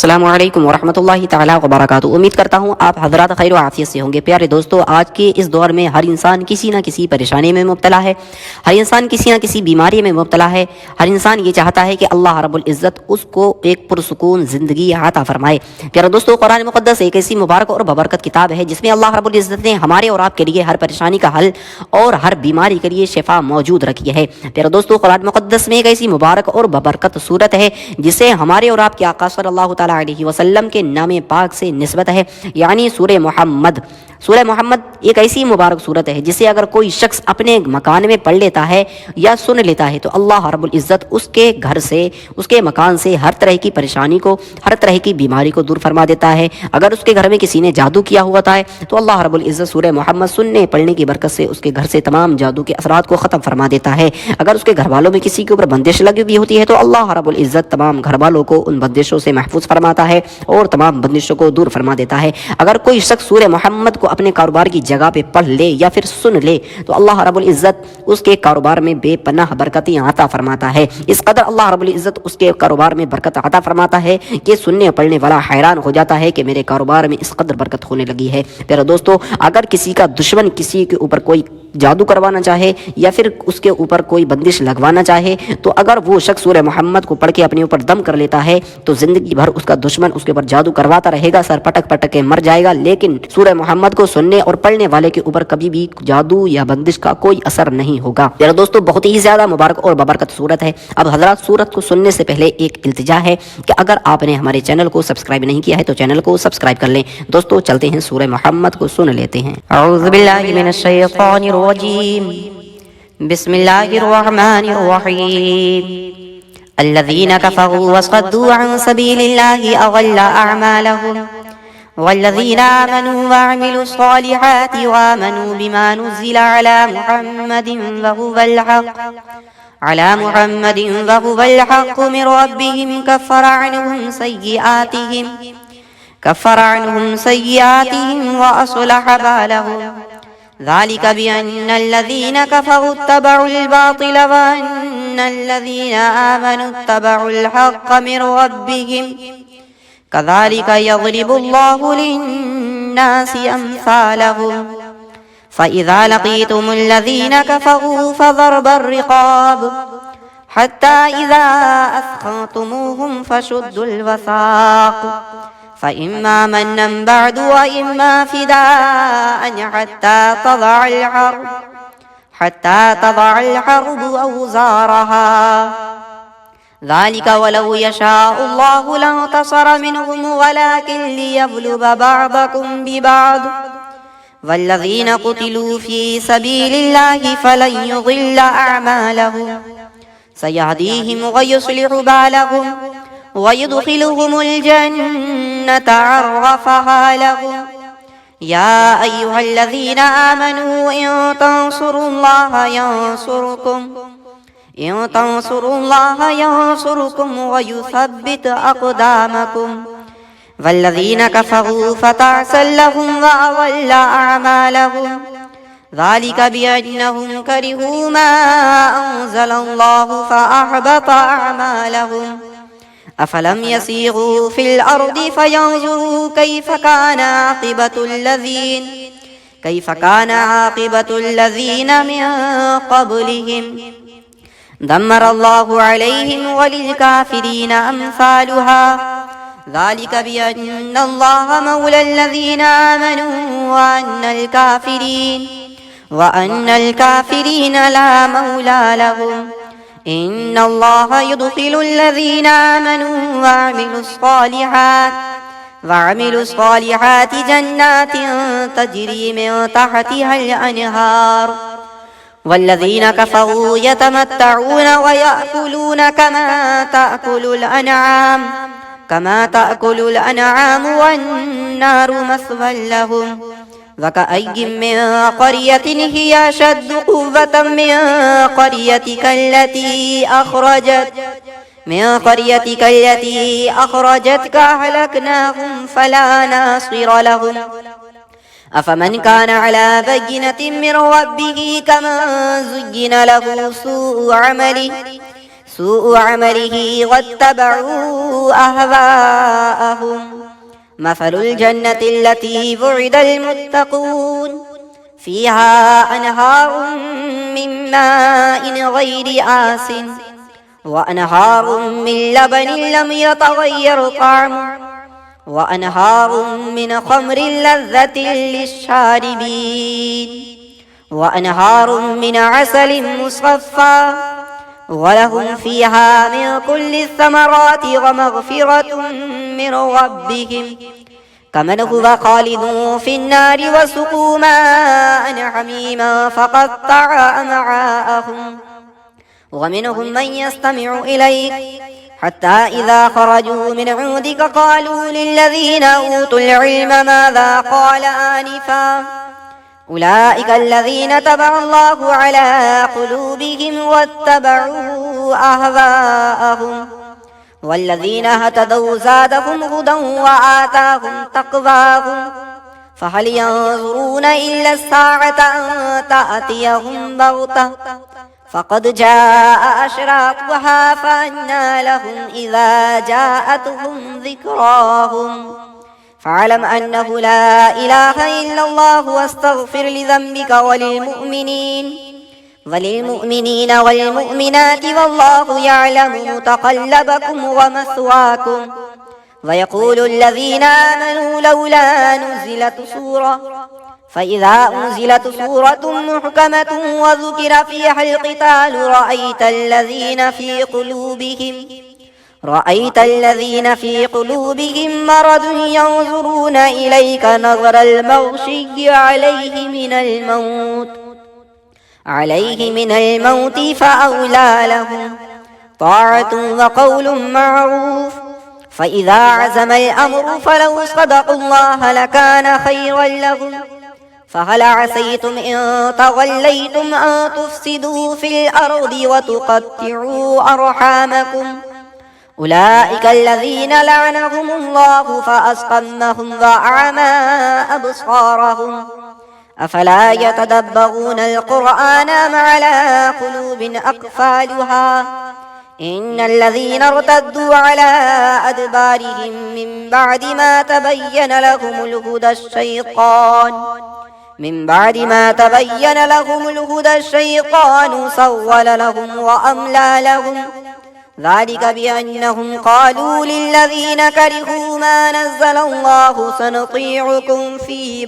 अस्सलामु अलैकुम वरहमतुल्लाहि ताला वबरकातुहू। उम्मीद करता हूँ आप हज़रात खैर व आफियत से होंगे। प्यारे दोस्तों, आज के इस दौर में हर इंसान किसी न किसी परेशानी में मुब्तला है, हर इंसान किसी न किसी बीमारी में मुब्तला है। हर इंसान ये चाहता है कि अल्लाह रब्बुल इज़्ज़त उसको एक पुरसुकून ज़िंदगी अता फरमाए। प्यारे दोस्तों, कुरान मुक़द्दस एक ऐसी मुबारक और बबरकत किताब है जिसमें अल्लाह रब्बुल इज़्ज़त ने हमारे और आपके लिए हर परेशानी का हल और हर बीमारी के लिए शिफा मौजूद रखी है। प्यारे दोस्तों, कुरान मुक़द्दस में एक ऐसी मुबारक और बबरकत सूरत है जिसे हमारे और आपके आका सल्लल्लाहु तआला अलैहि वसल्लम के नाम पाक से निस्बत है, यानी सूरह मोहम्मद। सूरह मोहम्मद एक ऐसी मुबारक सूरत है जिसे अगर कोई शख्स अपने मकान में पढ़ लेता है या सुन लेता है तो अल्लाह रब्बुल इज़्ज़त उसके घर से, उसके मकान से हर तरह की परेशानी को, हर तरह की बीमारी को दूर फरमा देता है। अगर उसके घर में किसी ने जादू किया हुआ था तो अल्लाह रब्बुल इज़्ज़त सूरह मोहम्मद सुनने पढ़ने की बरकत से उसके घर से तमाम जादू के असरात को ख़त्म फरमा देता है। अगर उसके घर वालों में किसी के ऊपर बंदिश लगी हुई होती है तो अल्लाह रब्बुल इज़्ज़त तमाम घर वालों को उन बंदिशों से महफूज फरमाता है और तमाम बंदिशों को दूर फरमा देता है। अगर कोई शख्स सूरह मोहम्मद को अपने कारोबार की जगह पे पढ़ ले या फिर सुन ले तो अल्लाह रब्बुल इज़्ज़त उसके कारोबार में बेपनाह बरकतें अता फरमाता है। इस कदर अल्लाह रब्बुल इज़्ज़त उसके कारोबार में बरकत अता फरमाता है कि सुनने पढ़ने वाला हैरान हो जाता है कि मेरे कारोबार में इस कदर बरकत होने लगी है। प्यारे दोस्तों, अगर किसी का दुश्मन किसी के ऊपर कोई जादू करवाना चाहे या फिर उसके ऊपर कोई बंदिश लगवाना चाहे तो अगर वो शख्स सूरह मोहम्मद को पढ़ के अपने ऊपर दम कर लेता है तो ज़िंदगी भर उसका दुश्मन उसके ऊपर जादू करवाता रहेगा, सर पटक पटक के मर जाएगा, लेकिन सूरह मोहम्मद को सुनने और पढ़ने वाले के ऊपर कभी भी जादू या बंदिश का कोई असर नहीं होगा। मेरे दोस्तों, बहुत ही ज़्यादा मुबारक और बबरकत सूरत है। अब हज़रात, सूरत को सुनने से पहले एक इल्तिजा है कि अगर आपने हमारे चैनल को सब्सक्राइब नहीं किया है तो चैनल को सब्सक्राइब कर लें। दोस्तों, चलते हैं सूरह मोहम्मद को सुन लेते हैं। औज़ु बिल्लाहि मिनश शैतानिर रजीम, बिस्मिल्लाहिर्रहमानिर्रहीम। अल्लज़ीना कफ़रू वसद्दू अन सबीलिल्लाहि अज़ल्ल अअमालहुम वल्लज़ीना आमनू वअमिलुस्सॉलिहाति वआमनू बिमा नुज़्ज़िला अला मुहम्मदिन वहुवल हक़्क़ु मिन रब्बिहिम कफ़्फ़र अन्हुम सय्यिआतिहिम व अस्लह बालहुम। ज़ालिका बिअन्नल्लज़ीना कफ़रू इत्तबउल बातिल व अन्नल्लज़ीना आमनू इत्तबउल हक़्क़ मिन रब्बिहिम कज़ालिका यज़रिबुल्लाहु लिन्नासि अम्सालहुम। फ़इज़ा लक़ीतुमुल्लज़ीना कफ़रू फ़ज़रबर रिक़ाब हत्ता इज़ा अस्ख़न्तुमूहुम फ़शुद्दुल वसाक़ फ़इम्मा मन्नन बअदु व इम्मा फ़िदाअन हत्ता तज़अल हर्बु औज़ारहा। ज़ालिका वलौ यशाअुल्लाहु लंतसर मिनहुम वलाकिन लियब्लुव बअदकुम बिबअद वल्लज़ीना क़ुतिलू फ़ी सबीलिल्लाहि फ़लन युज़िल्ल अअमालहुम सयहदीहिम व युस्लिहु बालहुम व युदख़िलुहुमुल जन्नता अर्रफ़हा लहुम। या अय्युहल्लज़ीना आमनू इन तंसुरुल्लाह यंसुरकुम व युथब्बित अक़दामकुम वल्लज़ीना कफ़रू फ़तअसल लहुम व अज़ल्ल अअमालहुम। ज़ालिका बिअन्नहुम करिहू मा अंज़लल्लाहु फ़अहबत अअमालहुम। अफ़लम यसीरू फ़िल अर्दि फ़यंज़ुरू कैफ़ कान आक़िबतुल्लज़ीन मिन क़ब्लिहिम दम्मरल्लाहु अलैहिम वलिलकाफ़िरीन अम्सालुहा। ज़ालिका बिअन्नल्लाह मौलाल्लज़ीन आमनू व अन्नल काफ़िरीन ला मौला लहुम। इन्नल्लाह युदख़िलुल्लज़ीना आमनू वअमिलुस्सॉलिहाति जन्नातिन तजरी मिन तहतिहल अनहार वल्लज़ीना कफ़रू यतमत्तऊन व याकुलून कमा ताकुलुल अनआम वन्नारु मस्वल लहुम। वकअय्यिम मिन क़र्यतिन हिय अशद्दु क़ुव्वतन मिन क़र्यतिका अख़रजतक अहलकनाहुम फला नासिर लहुम। अफ़मन कान अला बय्यिनतिन मिन रब्बिही कमन ज़ुय्यिन लहू سوء عمله واتبعوا أهواءهم. مثل الجنة التي وعد المتقون فيها أنهار من ماء غير آسن وأنهار من لبن لم يتغير طعمه وأنهار من خمر لذة للشاربين وأنهار من عسل مصفى ولهم فيها من كل الثمرات ومغفرة من ربهم كمن هو خالد في النار وسقوا ماء حميما فقطع أمعاءهم. ومنهم من يستمع إليك حتى إذا خرجوا من عندك قالوا للذين أوتوا العلم ماذا قال آنفا أولئك الذين طبع الله على قلوبهم واتبعوا أهواءهم والذين اهتدوا زادهم هدى وآتاهم تقواهم فهل ينظرون إلا الساعة أن تأتيهم بغتة فقد جاء أشراطها فأنى لهم إذا جاءتهم ذكراهم فاعلم أنه لا إله إلا الله واستغفر لذنبك وللمؤمنين والمؤمنات والله يعلم متقلبكم ومثواكم. ويقول الذين آمنوا لولا نزلت سورة فإذا أنزلت سورة محكمة وذكر فيها القتال رأيت الذين في قلوبهم مرض ينظرون إليك نظر المغشي عليه من الموت فأولى لهم طاعة وقول معروف. فإذا عزم الأمر فلو صدقوا الله لكان خيرا لهم. فهل عسيتم إن توليتم أن تفسدوا في الأرض وتقطعوا أرحامكم أولئك الذين لعنهم الله فأصمهم وأعمى أبصارهم أفلا يتدبرون القرآن أم على قلوب أقفالها إن الذين ارتدوا على أدبارهم من بعد ما تبين لهم الهدى الشيطان سول لهم وأملى لهم ذلك بأنهم قالوا للذين كرهوا ما نزل الله سنطيعكم في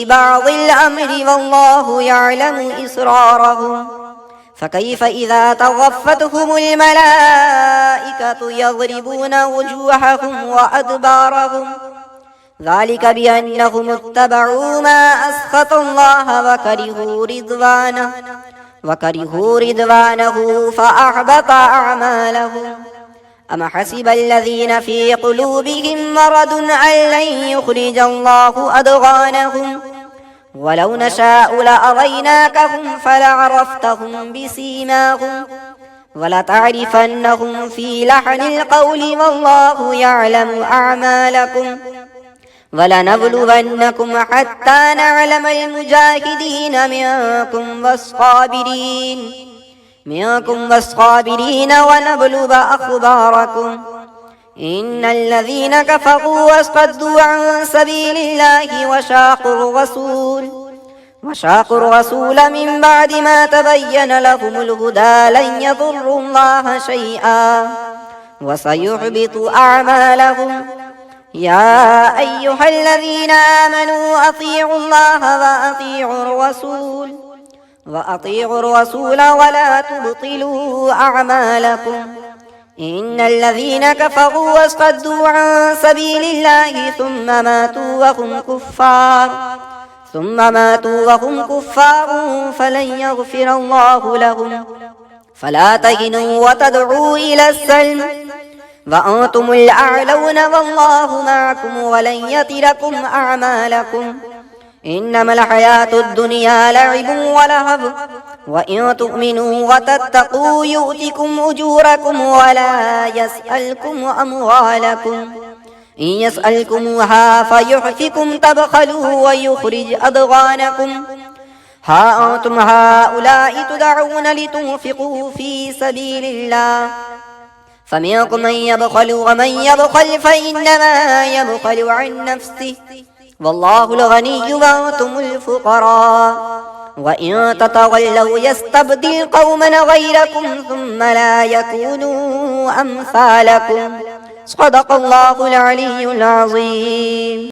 بعض الأمر والله يعلم إسرارهم فكيف إذا توفتهم الملائكة يضربون وجوههم وأدبارهم ذلك بأنهم اتبعوا ما أسخط الله وكرهوا رضوانه فأحبط أعمالهم. أم حسب الذين في قلوبهم مرض أن لن يخرج الله أضغانهم ولو نشاء لأريناكهم فلعرفتهم بسيماهم ولتعرفنهم في لحن القول والله يعلم أعمالكم ولنبلونكم حتى نعلم المجاهدين منكم والصابرين ونبلو أخباركم. إن الذين كفروا وصدوا عن سبيل الله وشاقوا الرسول من بعد ما تبين لهم الهدى لن يضروا الله شيئا وسيحبط أعمالهم. يا أيها الذين آمنوا أطيعوا الله وأطيعوا الرسول ولا تبطلوا أعمالكم. إن الذين كفروا وصدوا عن سبيل الله ثم ماتوا وهم كفار فلن يغفر الله لهم. فلا تهنوا وتدعوا إلى السلم وأنتم الأعلون والله معكم ولن يتركم أعمالكم. إنما الحياة الدنيا لعب ولهو وإن تؤمنوا وتتقوا يؤتكم أجوركم ولا يسألكم أموالكم. إن يسألكموها فيحفكم تبخلوا ويخرج أضغانكم. ها أنتم هؤلاء تدعون لتنفقوا في سبيل الله فمنكم من يبخل ومن يبخل فإنما يبخل عن نفسه والله الغني وأنتم الفقراء وإن تتولوا يستبدل قوما غيركم ثم لا يكونوا أمثالكم صدق الله العلي العظيم.